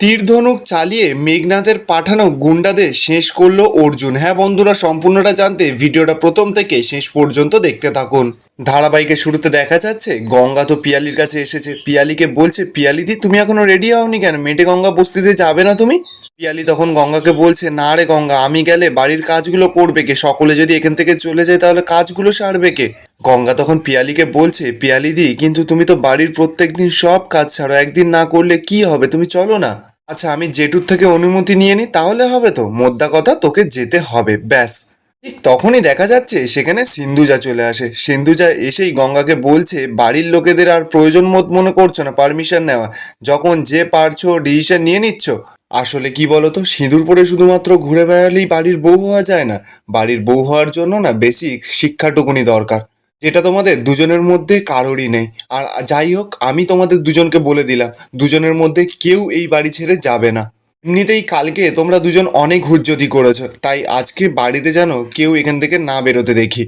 তীর ধনুক চালিয়ে মেঘনাথের পাঠানো গুন্ডাদের শেষ করলো অর্জুন। হ্যাঁ বন্ধুরা, সম্পূর্ণটা জানতে ভিডিওটা প্রথম থেকে শেষ পর্যন্ত দেখতে থাকুন। ধারাবাহিকের শুরুতে দেখা যাচ্ছে গঙ্গা তো পিয়ালির কাছে এসেছে। পিয়ালিকে বলছে, পিয়ালিদি তুমি এখনো রেডি হওনি কেন? মেটে গঙ্গা বস্তিতে যাবে না তুমি? পিয়ালি তখন গঙ্গাকে বলছে, না রে গঙ্গা, আমি গেলে বাড়ির কাজগুলো করবে কে? সকলে যদি এখান থেকে চলে যায় তাহলে কাজগুলো সারবে কে? গঙ্গা তখন পিয়ালিকে বলছে, পিয়ালিদি কিন্তু তুমি তো বাড়ির প্রত্যেক দিন সব কাজ ছাড়ো, একদিন না করলে কি হবে? তুমি চলো না। আচ্ছা, আমি জেঠুর থেকে অনুমতি নিয়ে নিই, তাহলে হবে তো? মোদ্দা কথা, তোকে যেতে হবে, ব্যাস। ঠিক তখনই দেখা যাচ্ছে সেখানে সিন্ধুজা চলে আসে। সিন্ধুজা এসেই গঙ্গাকে বলছে, বাড়ির লোকেদের আর প্রয়োজন মনে করছো না পারমিশন নেওয়া? যখন যে পারছো ডিসিশন নিয়ে নিচ্ছ। আসলে কি বলতো, সিঁদুর পরে শুধুমাত্র ঘুরে বেড়ালেই বাড়ির বউ হওয়া যায় না। বাড়ির বউ হওয়ার জন্য না বেসিক শিক্ষাটুকুনি দরকার, যেটা তোমাদের দুজনের মধ্যে কারোরই নেই। আর যাই হোক, আমি তোমাদের দুজনকে বলে দিলাম, দুজনের মধ্যে কেউ এই বাড়ি ছেড়ে যাবে না। এমনিতেই কালকে তোমরা দুজন অনেক হুজ্জতি করেছো, তাই আজকে বাড়িতে যেন কেউ এখান থেকে না বেরোতে দেখি।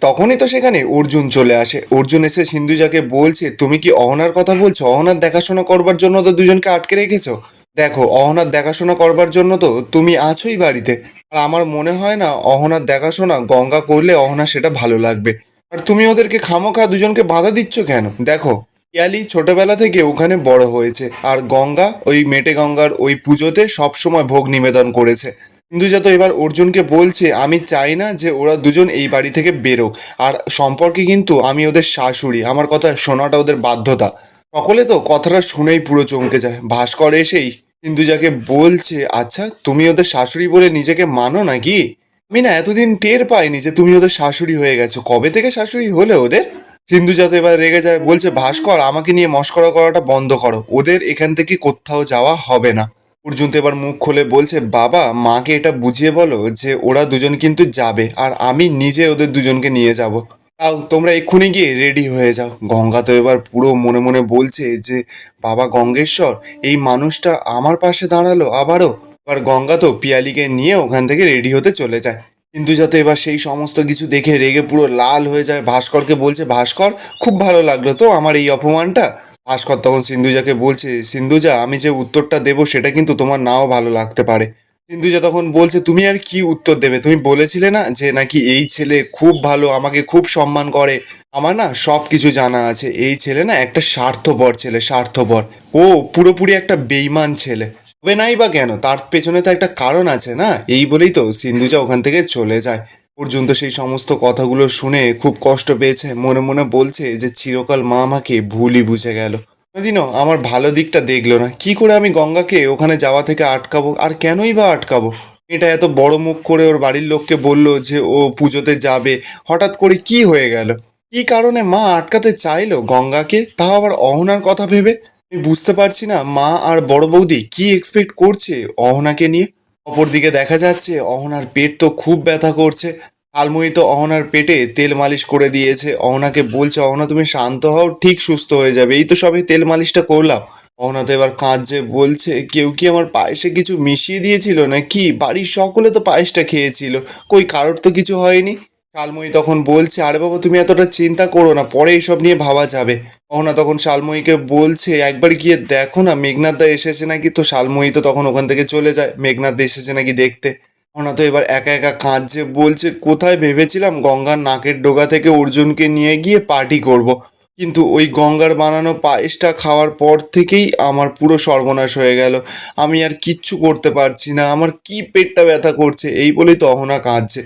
তখনই তো সেখানে অর্জুন চলে আসে। অর্জুন এসে সিন্ধুজাকে বলছে, তুমি কি অহনার কথা বলছো? অহনার দেখাশোনা করবার জন্য তো দুজনকে আটকে রেখেছো। দেখো, অহনার দেখাশোনা করবার জন্য তো তুমি আছোই বাড়িতে। আর আমার মনে হয় না অহনার দেখাশোনা গঙ্গা করলে অহনা সেটা ভালো লাগবে। আর তুমি ওদেরকে খামোখা দুজনকে বাধা দিচ্ছ কেন? দেখো, পিয়ালি ছোটবেলা থেকে ওখানে বড় হয়েছে, আর গঙ্গা ওই মেটে গঙ্গার ওই পুজোতে সবসময় ভোগ নিবেদন করেছে। কিন্তু যত এবার অর্জুনকে বলছে, আমি চাই না যে ওরা দুজন এই বাড়ি থেকে বেরোক। আর সম্পর্কে কিন্তু আমি ওদের শাশুড়ি, আমার কথা শোনাটা ওদের বাধ্যতা। সকলে তো কথাটা শুনেই পুরো চমকে যায়। ভাস্কর এসেই সিন্ধুজাকে বলছে, আচ্ছা তুমি ওদের শাশুড়ি বলে নিজেকে মানো নাকি? আমি না এতদিন টের পাইনি যে তুমি ওদের শাশুড়ি হয়ে গেছো। কবে থেকে শাশুড়ি হলে ওদের? সিন্ধুজা তো এবার রেগে যায়, বলছে, ভাস্কর আমাকে নিয়ে মস্করা করাটা বন্ধ করো, ওদের এখান থেকে কোথাও যাওয়া হবে না। অর্জুন তো এবার মুখ খুলে বলছে, বাবা মাকে এটা বুঝিয়ে বলো যে ওরা দুজন কিন্তু যাবে, আর আমি নিজে ওদের দুজনকে নিয়ে যাব। তাও তোমরা এক্ষুনি গিয়ে রেডি হয়ে যাও। গঙ্গা তো এবার পুরো মনে মনে বলছে যে, বাবা গঙ্গেশ্বর, এই মানুষটা আমার পাশে দাঁড়ালো আবারও। এবার গঙ্গা তো পিয়ালিকে নিয়ে ওখান থেকে রেডি হতে চলে যায়। কিন্তু যাতে এবার সেই সমস্ত কিছু দেখে রেগে পুরো লাল হয়ে যায়। ভাস্করকে বলছে, ভাস্কর খুব ভালো লাগলো তো আমার এই অপমানটা। ভাস্কর তখন সিন্ধুজাকে বলছে, সিন্ধুজা আমি যে উত্তরটা দেবো সেটা কিন্তু তোমার নাও ভালো লাগতে পারে। সিন্ধুজা তখন বলছে, তুমি আর কি উত্তর দেবে? তুমি বলেছিলে না যে নাকি এই ছেলে খুব ভালো, আমাকে খুব সম্মান করে। আমার না সব কিছু জানা আছে। এই ছেলে না একটা স্বার্থপর ছেলে, স্বার্থপর। ও পুরোপুরি একটা বেইমান ছেলে। হবে নাই বা কেন? তার পেছনে তো একটা কারণ আছে না? এই বলেই তো সিন্ধুজা ওখান থেকে চলে যায়। পর্যন্ত সেই সমস্ত কথাগুলো শুনে খুব কষ্ট পেয়েছে। মনে মনে বলছে যে চিরকাল মা আমাকে ভুলই বুঝে গেল, কোনোদিনও আমার ভালো দিকটা দেখলো না। কি করে আমি গঙ্গাকে ওখানে যাওয়া থেকে আটকাবো? আর কেনই বা আটকাবো? এটা এত বড় মুখ করে ওর বাড়ির লোককে বললো যে ও পুজোতে যাবে, হঠাৎ করে কি হয়ে গেল? কি কারণে মা আটকাতে চাইলো গঙ্গাকে, তাও আবার অহনার কথা ভেবে? আমি বুঝতে পারছি না মা আর বড় বৌদি কি এক্সপেক্ট করছে অহনাকে নিয়ে। অপরদিকে দেখা যাচ্ছে অহনার পেট তো খুব ব্যথা করছে। আলমুই তো অহনার পেটে তেল মালিশ করে দিয়েছে। অহনাকে বলছে, অহনা তুমি শান্ত হও, ঠিক সুস্থ হয়ে যাবে, এই তো সবে তেল মালিশটা করলাম। অহনা তো এবার কাঁদছে, বলছে, কেউ কি আমার পায়েসে কিছু মিশিয়ে দিয়েছিল নাকি? বাড়ির সকলে তো পায়েসটা খেয়েছিল, কই কারোর তো কিছু হয়নি। শালময়ী তখন বলছে, আরে বাবা তুমি এতটা চিন্তা করো না, পরে এইসব নিয়ে ভাবা যাবে। অহনা তখন শালময়ীকে বলছে, একবার গিয়ে দেখো না মেঘনাথ দা এসেছে নাকি। তো শালময়ী তো তখন ওখান থেকে চলে যায় মেঘনাথ দা এসেছে নাকি দেখতে। অহনা তো এবার একা একা কাঁদছে, বলছে, কোথায় ভেবেছিলাম গঙ্গার নাকের ডোগা থেকে অর্জুনকে নিয়ে গিয়ে পার্টি করব। কিন্তু ওই গঙ্গার বানানো পায়েসটা খাওয়ার পর থেকেই আমার পুরো সর্বনাশ হয়ে গেল। আমি আর কিচ্ছু করতে পারছি না, আমার কি পেটটা ব্যথা করছে। এই বলেই তো অহনা কাঁদছে।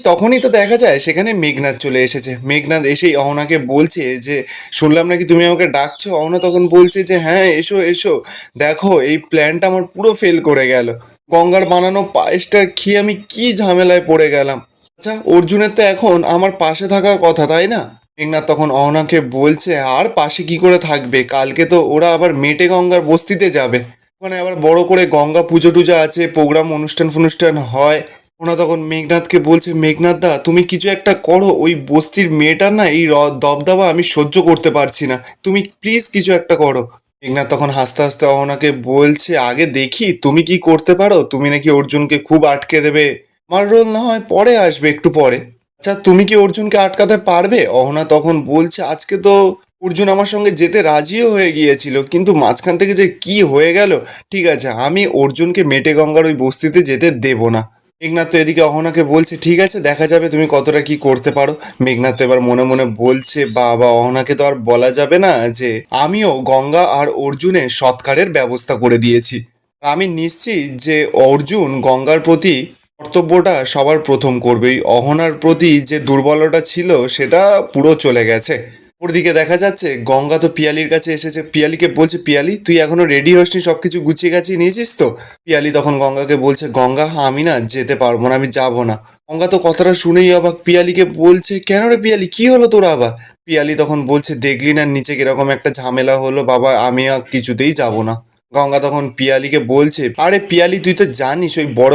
তখনই তো দেখা যায় সেখানে মেঘনাথ চলে এসেছে। মেঘনাথ এসেই অহনাকে বলছে যে, শুনলাম নাকি তুমি আমাকে ডাকছো। অহনা তখন বলছে যে, হ্যাঁ এসো এসো, দেখো এই প্ল্যানটা আমার পুরো ফেল করে গেল। গঙ্গার বানানো পায়েসটা খেয়ে আমি কি ঝামেলায় পড়ে গেলাম। আচ্ছা, অর্জুনের তো এখন আমার পাশে থাকার কথা, তাই না? মেঘনাথ তখন অহনাকে বলছে, আর পাশে কি করে থাকবে, কালকে তো ওরা আবার মেটে গঙ্গার বস্তিতে যাবে। ওখানে আবার বড় করে গঙ্গা পুজো টুজো আছে, প্রোগ্রাম অনুষ্ঠান ফনুষ্ঠান হয়। ওনা তখন মেঘনাথকে বলছে, মেঘনাথ দা তুমি কিছু একটা করো, ওই বস্তির মেয়েটার না এই দবদাবা আমি সহ্য করতে পারছি না, তুমি প্লিজ কিছু একটা করো। মেঘনাথ তখন হাসতে হাসতে অহনাকে বলছে, আগে দেখি তুমি কি করতে পারো। তুমি নাকি অর্জুনকে খুব আটকে দেবে, আমার রোল না হয় পরে আসবে, একটু পরে। আচ্ছা তুমি কি অর্জুনকে আটকাতে পারবে? অহনা তখন বলছে, আজকে তো অর্জুন আমার সঙ্গে যেতে রাজিও হয়ে গিয়েছিল, কিন্তু মাঝখান থেকে যে কি হয়ে গেল। ঠিক আছে, আমি অর্জুনকে মেটে গঙ্গার ওই বস্তিতে যেতে দেব না। মেঘনাথ তো এদিকে অহনাকে বলছে ঠিক আছে, দেখা যাবে তুমি কতটা কি করতে পারো। মেঘনাথ তো এবার মনে মনে বলছে বাবা, অহনাকে তো আর বলা যাবে না যে আমিও গঙ্গা আর অর্জুনের সৎকারের ব্যবস্থা করে দিয়েছি। আমি নিশ্চিত যে অর্জুন গঙ্গার প্রতি কর্তব্যটা সবার প্রথম করবে। এই অহনার প্রতি যে দুর্বলতা ছিল সেটা পুরো চলে গেছে। ওদিকে দেখা যাচ্ছে গঙ্গা তো পিয়ালির কাছে এসেছে, পিয়ালিকে বলছে পিয়ালি তুই এখনো রেডি হসনি, সব কিছু গুছিয়ে গাছিয়ে নিয়েছিস তো? পিয়ালি তখন গঙ্গাকে বলছে গঙ্গা আমি না যেতে পারবো না, আমি যাব না। গঙ্গা তো কথাটা শুনেই অবাক, পিয়ালিকে বলছে কেন রে পিয়ালি, কি হলো তোর আবার? পিয়ালি তখন বলছে দেখলি না নিচে কিরকম একটা ঝামেলা হলো বাবা, আমি আর কিছুতেই যাব না। গঙ্গা তখন পিয়ালিকে বলছে আরে পিয়ালি তুই তো জানিস ওই বড়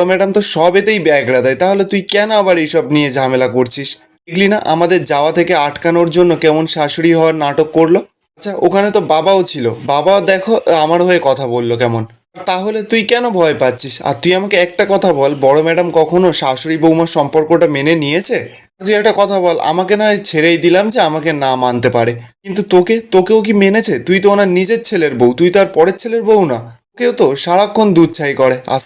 ম্যাডাম তো সবেতেই ব্যাগরা দেয়, তাহলে তুই কেন আবার এইসব নিয়ে ঝামেলা করছিস? দেখলি না আমাদের যাওয়া থেকে আটকানোর জন্য কেমন শাশুড়ি হওয়ার নাটক করলো। আচ্ছা ওখানে তো বাবাও ছিল, বাবা দেখো আমার হয়ে কথা বললো কেমন। তাহলে তুই কেন ভয় পাচ্ছিস? আর তুই আমাকে একটা কথা বল, বড় ম্যাডাম কখনো শাশুড়ি বৌমার সম্পর্কটা মেনে নিয়েছে? তুই একটা কথা বল, আমাকে না হয় ছেড়েই দিলাম যে আমাকে না মানতে পারে, কিন্তু তোকেও কি মেনেছে? তুই তো ওনার নিজের ছেলের বউ, তুই তো আর পরের ছেলের বউ না। কেউ তো সারাক্ষণ দুধ ছাই করে, আর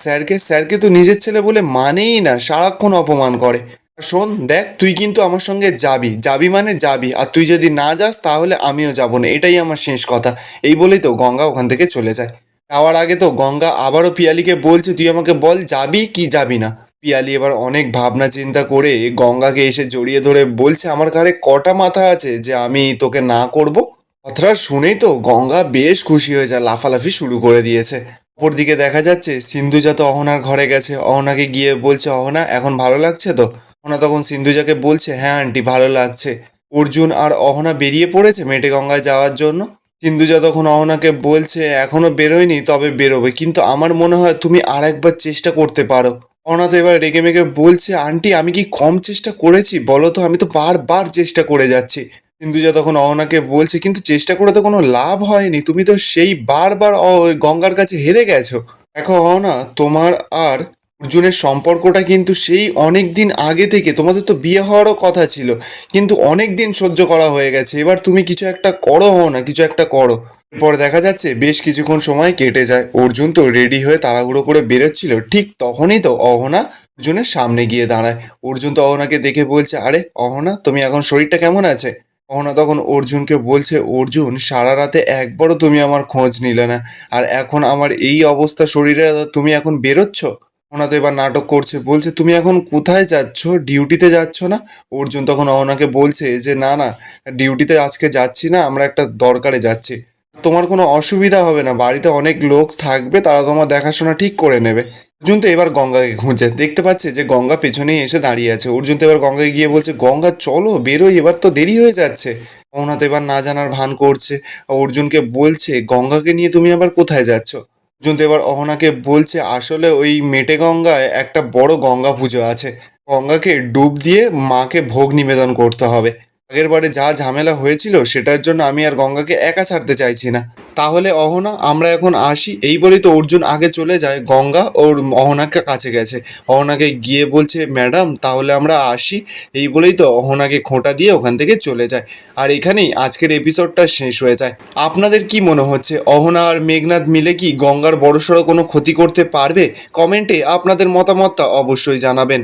স্যারকে তো নিজের ছেলে বলে মানেই না, সারাক্ষণ অপমান করে। শোন দেখ, তুই কিন্তু আমার সঙ্গে যাবি, যাবি মানে যাবি, আর তুই যদি না যাস তাহলে আমিও যাব না, এটাই আমার শেষ কথা। এই বলেই তো গঙ্গা ওখান থেকে চলে যায়। যাওয়ার আগে তো গঙ্গা আবারও পিয়ালিকে বলছে তুই আমাকে বল যাবি কি যাবি না। পিয়ালি এবার অনেক ভাবনা চিন্তা করে গঙ্গাকে এসে জড়িয়ে ধরে বলছে আমার ঘাড়ে কটা মাথা আছে যে আমি তোকে না করব। কথাটা শুনেই তো গঙ্গা বেশ খুশি হয়ে যায়, লাফালাফি শুরু করে দিয়েছে। অপরদিকে দেখা যাচ্ছে সিন্ধুজা তো অহনার ঘরে গেছে, অহনাকে গিয়ে বলছে অহনা এখন ভালো লাগছে তো? অহনা তখন সিন্ধুজাকে বলছে হ্যাঁ আন্টি ভালো লাগছে। অর্জুন আর অহনা বেরিয়ে পড়েছে মেটে গঙ্গায় যাওয়ার জন্য। সিন্ধুজা তখন অহনাকে বলছে এখনো বেরোয়নি, তবে বেরোবে, কিন্তু আমার মনে হয় তুমি আর একবার চেষ্টা করতে পারো। অহনা তো এবার রেগে মেগে বলছে আন্টি আমি কি কম চেষ্টা করেছি বলো তো, আমি তো বারবার চেষ্টা করে যাচ্ছি। সিন্ধুজা তখন অহনাকে বলছে কিন্তু চেষ্টা করে তো কোনো লাভ হয়নি, তুমি তো সেই বারবার ওই গঙ্গার কাছে হেরে গেছো। দেখো অহনা, তোমার আর অর্জুনের সম্পর্কটা কিন্তু সেই অনেক দিন আগে থেকে, তোমাদের তো বিয়ে হওয়ারও কথা ছিল, কিন্তু অনেক দিন সহ্য করা হয়ে গেছে, এবার তুমি কিছু একটা করো অহনা, কিছু একটা করো। এরপর দেখা যাচ্ছে বেশ কিছুক্ষণ সময় কেটে যায়, অর্জুন তো রেডি হয়ে তাড়াহুড়ো করে বেরোচ্ছিল, ঠিক তখনই তো অহনা অর্জুনের সামনে গিয়ে দাঁড়ায়। অর্জুন তো অহনাকে দেখে বলছে আরে অহনা তুমি এখন শরীরটা কেমন আছে? অহনা তখন অর্জুনকে বলছে অর্জুন সারা রাতে একবারও তুমি আমার খোঁজ নিলে না, আর এখন আমার এই অবস্থা শরীরে, তুমি এখন বেরোচ্ছ? অহনা তো এবার নাটক করছে, বলছে তুমি এখন কোথায় যাচ্ছ, ডিউটিতে যাচ্ছ না? অর্জুন তখন অহনাকে বলছে যে না না, ডিউটিতে আজকে যাচ্ছি না, আমরা একটা দরকারে যাচ্ছি। তোমার কোনো অসুবিধা হবে না, বাড়িতে অনেক লোক থাকবে, তারা তোমার দেখাশোনা ঠিক করে নেবে। অর্জুন তো এবার গঙ্গাকে খুঁজে দেখতে পাচ্ছে যে গঙ্গা পেছনেই এসে দাঁড়িয়ে আছে। অর্জুন তো এবার গঙ্গাকে গিয়ে বলছে গঙ্গা চলো বেরোই, এবার তো দেরি হয়ে যাচ্ছে। অহনা তো এবার না জানার ভান করছে, অর্জুনকে বলছে গঙ্গাকে নিয়ে তুমি আবার কোথায় যাচ্ছ? অর্জুন তো এবার অহনাকে বলছে আসলে ওই মেটে গঙ্গায় একটা বড় গঙ্গা পুজো আছে, গঙ্গাকে ডুব দিয়ে মাকে ভোগ নিবেদন করতে হবে। আগের বারে যা ঝামেলা হয়েছিল সেটার জন্য আমি আর গঙ্গাকে একা ছাড়তে চাইছি না। তাহলে অহনা আমরা এখন আসি, এই বলেই তো অর্জুন আগে চলে যায়। গঙ্গা ওর অহনাকে কাছে গেছে, অহনাকে গিয়ে বলছে ম্যাডাম তাহলে আমরা আসি, এই বলেই তো অহনাকে খোঁটা দিয়ে ওখান থেকে চলে যায়। আর এখানেই আজকের এপিসোডটা শেষ হয়ে যায়। আপনাদের কি মনে হচ্ছে অহনা আর মেঘনাদ মিলে কি গঙ্গার বড়সড় কোনো ক্ষতি করতে পারবে? কমেন্টে আপনাদের মতামতটা অবশ্যই জানাবেন।